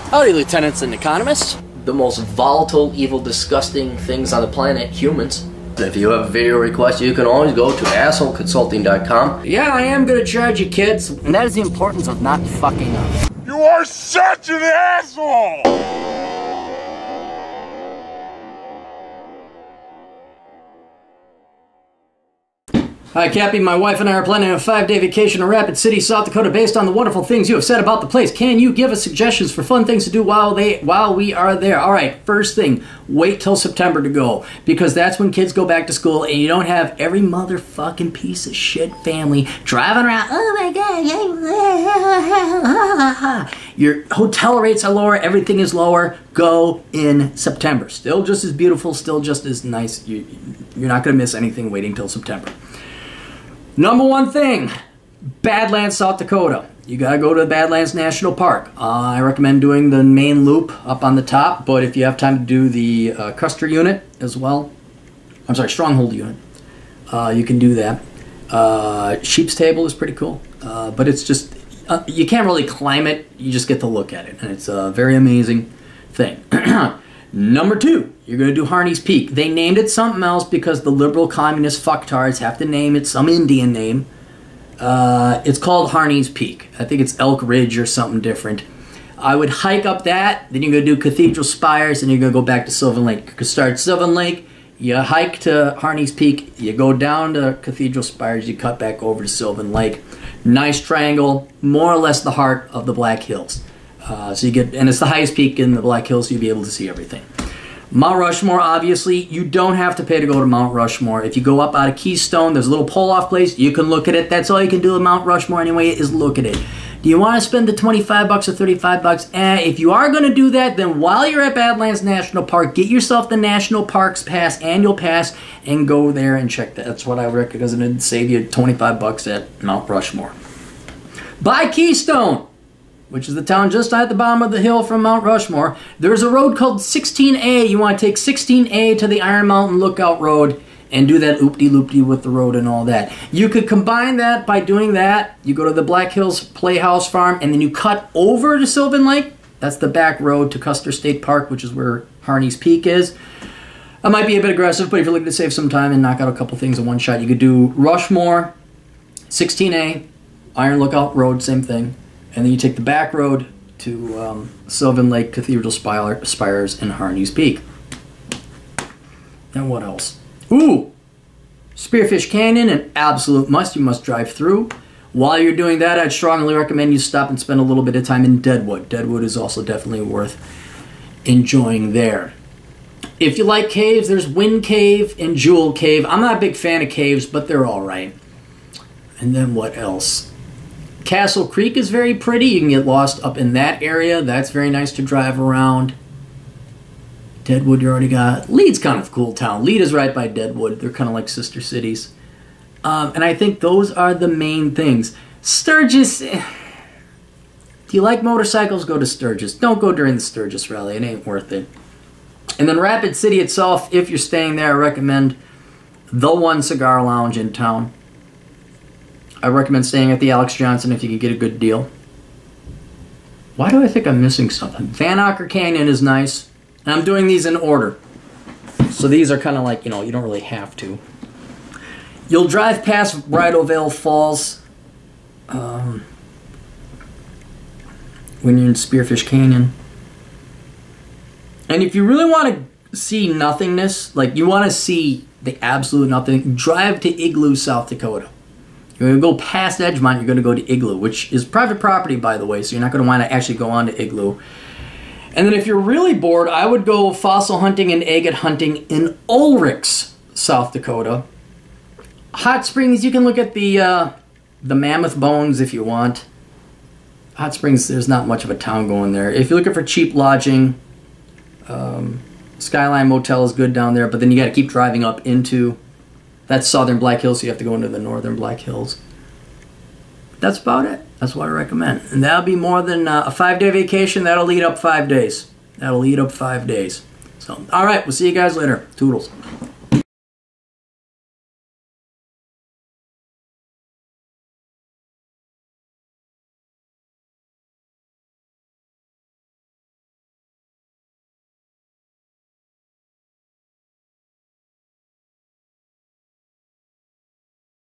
Howdy, lieutenants and economists. The most volatile, evil, disgusting things on the planet, humans. If you have a video request, you can always go to assholeconsulting.com. Yeah, I am gonna charge you, kids. And that is the importance of not fucking up. You are such an asshole! Hi, Cappy. My wife and I are planning a 5-day vacation in Rapid City, South Dakota, based on the wonderful things you have said about the place. Can you give us suggestions for fun things to do while we are there? All right, first thing, wait till September to go, because that's when kids go back to school and you don't have every motherfucking piece of shit family driving around. Oh my God. Your hotel rates are lower, everything is lower. Go in September. Still just as beautiful, still just as nice. You're not going to miss anything waiting till September. Number one thing, Badlands, South Dakota. You gotta go to the Badlands National Park. I recommend doing the main loop up on the top, but if you have time to do the Custer unit as well, I'm sorry, Stronghold unit, you can do that. Sheep's Table is pretty cool, but it's just, you can't really climb it, you just get to look at it, and it's a very amazing thing. Number two, you're going to do Harney's Peak. They named it something else because the liberal communist fucktards have to name it some Indian name. It's called Harney's Peak. I think it's Elk Ridge or something different. I would hike up that, then you're going to do Cathedral Spires, and you're going to go back to Sylvan Lake. You could start at Sylvan Lake, you hike to Harney's Peak, you go down to Cathedral Spires, you cut back over to Sylvan Lake. Nice triangle, more or less the heart of the Black Hills. So you get, and it's the highest peak in the Black Hills, so you'll be able to see everything. Mount Rushmore, obviously, you don't have to pay to go to Mount Rushmore. If you go up out of Keystone, there's a little pull-off place. You can look at it. That's all you can do at Mount Rushmore anyway, is look at it. Do you want to spend the 25 bucks or 35 bucks? If you are going to do that, then while you're at Badlands National Park, get yourself the National Parks Pass, annual pass, and go there and check that. That's what I recommend, because it'd save you 25 bucks at Mount Rushmore. By Keystone, which is the town just at the bottom of the hill from Mount Rushmore, there's a road called 16A. You want to take 16A to the Iron Mountain Lookout Road and do that oopty-loopty with the road and all that. You could combine that by doing that. You go to the Black Hills Playhouse Farm, and then you cut over to Sylvan Lake. That's the back road to Custer State Park, which is where Harney's Peak is. That might be a bit aggressive, but if you're looking to save some time and knock out a couple things in one shot, you could do Rushmore, 16A, Iron Lookout Road, same thing. And then you take the back road to Sylvan Lake, Cathedral Spires, and Harney's Peak. And what else? Ooh! Spearfish Canyon, an absolute must. You must drive through. While you're doing that, I'd strongly recommend you stop and spend a little bit of time in Deadwood. Deadwood is also definitely worth enjoying there. If you like caves, there's Wind Cave and Jewel Cave. I'm not a big fan of caves, but they're alright. And then what else? Castle Creek is very pretty. You can get lost up in that area. That's very nice to drive around. Deadwood you already got. Lead's kind of a cool town. Lead is right by Deadwood. They're kind of like sister cities. And I think those are the main things. Sturgis. Do you like motorcycles? Go to Sturgis. Don't go during the Sturgis rally. It ain't worth it. And then Rapid City itself, if you're staying there, I recommend the One Cigar Lounge in town. I recommend staying at the Alex Johnson if you can get a good deal. Why do I think I'm missing something? Van Acker Canyon is nice. And I'm doing these in order. So these are kind of like, you know, you don't really have to. You'll drive past Bridal Veil Falls when you're in Spearfish Canyon. And if you really want to see nothingness, like you want to see the absolute nothing, drive to Igloo, South Dakota. You're going to go past Edgemont, you're going to go to Igloo, which is private property, by the way, so you're not going to want to actually go on to Igloo. And then if you're really bored, I would go fossil hunting and agate hunting in Ulrichs, South Dakota. Hot Springs, you can look at the mammoth bones if you want. Hot Springs, there's not much of a town going there. If you're looking for cheap lodging, Skyline Motel is good down there, but then you got to keep driving up into... That's southern Black Hills, so you have to go into the northern Black Hills. That's about it. That's what I recommend. And that'll be more than a 5-day vacation. That'll eat up 5 days. That'll eat up 5 days. So, all right, we'll see you guys later. Toodles.